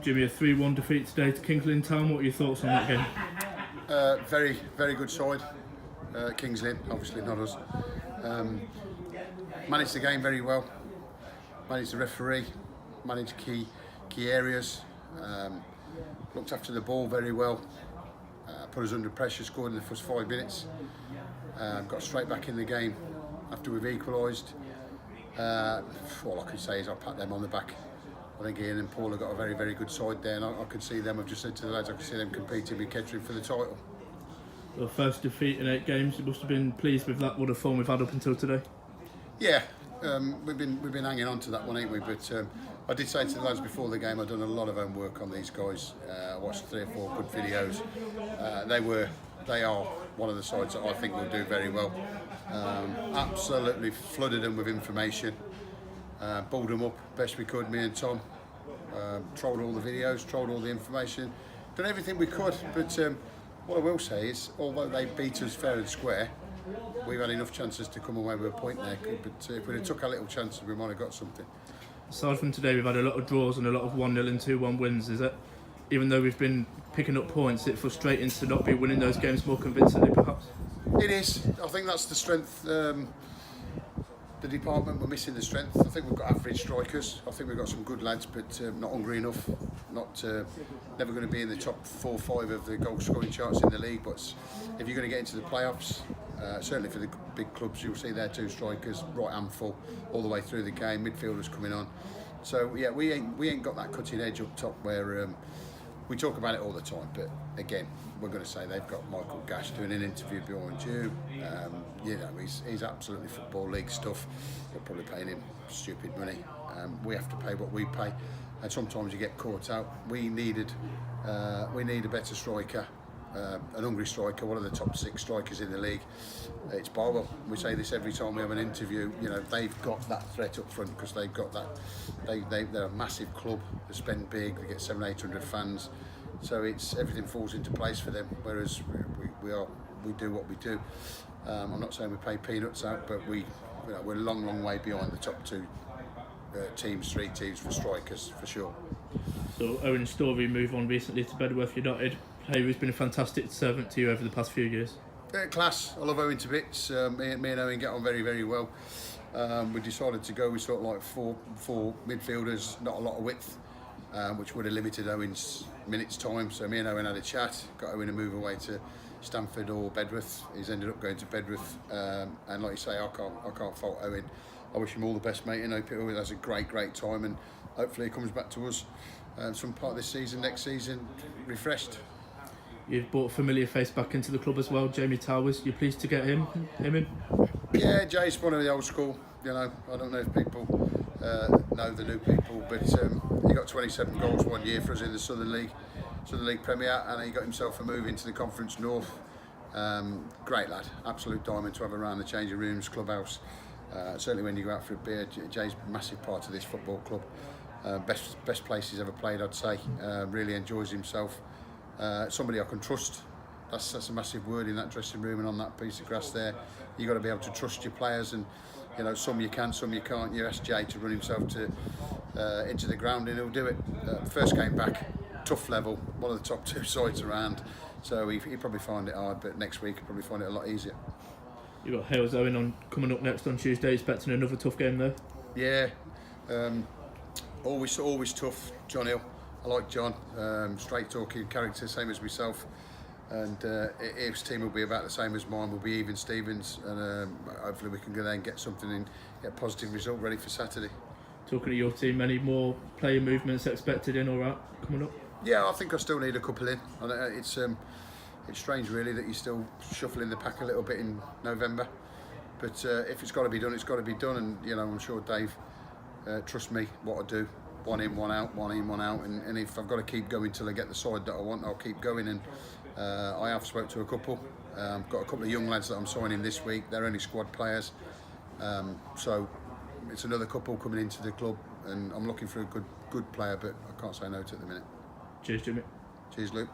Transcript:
Jimmy, a 3-1 defeat today to Kingsley Town. What are your thoughts on that game? Very, very good side. Kingsley, obviously not us. Managed the game very well. Managed the referee. Managed key areas. Looked after the ball very well. Put us under pressure. Scored in the first 5 minutes. Got straight back in the game after we've equalised. All I can say is I'll pat them on the back. I think Ian and Paul have got a very, very good side there, and I could see them. I've just said to the lads, I could see them competing with Kettering for the title. Well, first defeat in 8 games. You must have been pleased with that. What a form we've had up until today. Yeah, we've been hanging on to that one, ain't we? But I did say to the lads before the game, I've done a lot of homework on these guys. I watched 3 or 4 good videos. They are one of the sides that I think will do very well. Absolutely flooded them with information. Balled them up best we could, me and Tom. Trolled all the videos, trolled all the information, done everything we could. But what I will say is, although they beat us fair and square, we've had enough chances to come away with a point there. But if we'd have took our little chances, we might have got something. Aside from today, we've had a lot of draws and a lot of 1-0 and 2-1 wins. Is it, even though we've been picking up points, it's frustrating to not be winning those games more convincingly, perhaps? It is. I think that's the strength. The department, we're missing the strength. I think we've got average strikers. I think we've got some good lads, but not hungry enough. Never going to be in the top 4 or 5 of the goal scoring charts in the league. But if you're going to get into the playoffs, certainly for the big clubs, you'll see their 2 strikers right hand full all the way through the game. Midfielders coming on. So yeah, we ain't got that cutting edge up top where we talk about it all the time. But again, we're going to say they've got Michael Gash doing an interview behind you. You know, he's absolutely Football League stuff. They're probably paying him stupid money. We have to pay what we pay, and sometimes you get caught out. We need a better striker, an hungry striker, one of the top 6 strikers in the league. It's Barwell. We say this every time we have an interview. You know, they've got that threat up front because they've got that. They're a massive club. They spend big. They get 700-800 fans. So everything falls into place for them. Whereas we do what we do. I'm not saying we pay peanuts out, but we're a long way behind the top 2 teams, 3 teams for strikers for sure. So Owen's story move on recently to Bedworth United. Hey, who's been a fantastic servant to you over the past few years. Class. I love Owen to bits. Me and Owen get on very, very well. We decided to go with sort of like four midfielders, not a lot of width, which would have limited Owen's minutes time. So me and Owen had a chat, got Owen to move away to Stamford or Bedworth. He's ended up going to Bedworth, and like you say, I can't fault Owen. I wish him all the best, mate, and hope he has a great time, and hopefully he comes back to us some part of this season, next season, refreshed. You've brought a familiar face back into the club as well, Jamie Towers. You're pleased to get him in? Yeah, Jay's one of the old school. You know, I don't know if people know the new people, but he got 27 goals 1 year for us in the Southern League Premier, and he got himself a move into the Conference North. Great lad, absolute diamond to have around the changing rooms, clubhouse. Certainly when you go out for a beer, Jay's a massive part of this football club. Best place he's ever played, I'd say. Really enjoys himself. Somebody I can trust. That's a massive word in that dressing room and on that piece of grass there. You've got to be able to trust your players, and you know, some you can, some you can't. You ask Jay to run himself into the ground and he'll do it. First came back, tough level, one of the top 2 sides around, so he'd probably find it hard, but next week he'll probably find it a lot easier. You've got Hales Owen coming up next on Tuesday, expecting another tough game there. Yeah, always tough. John Hill, I like John, straight talking character, same as myself, and his team will be about the same as mine. Will be even Stevens, and hopefully we can go there and get something in, get a positive result ready for Saturday. Talking to your team, any more player movements expected in or out coming up? Yeah, I think I still need a couple in. It's strange really that you're still shuffling the pack a little bit in November, but if it's got to be done, it's got to be done, and you know, I'm sure Dave trusts me what I do. 1 in, 1 out, 1 in, 1 out, and if I've got to keep going till I get the side that I want, I'll keep going. And I have spoke to a couple. Got a couple of young lads that I'm signing this week. They're only squad players, so it's another couple coming into the club, and I'm looking for a good player, but I can't say no to it at the minute. Cheers, Jimmy. Cheers, Luke.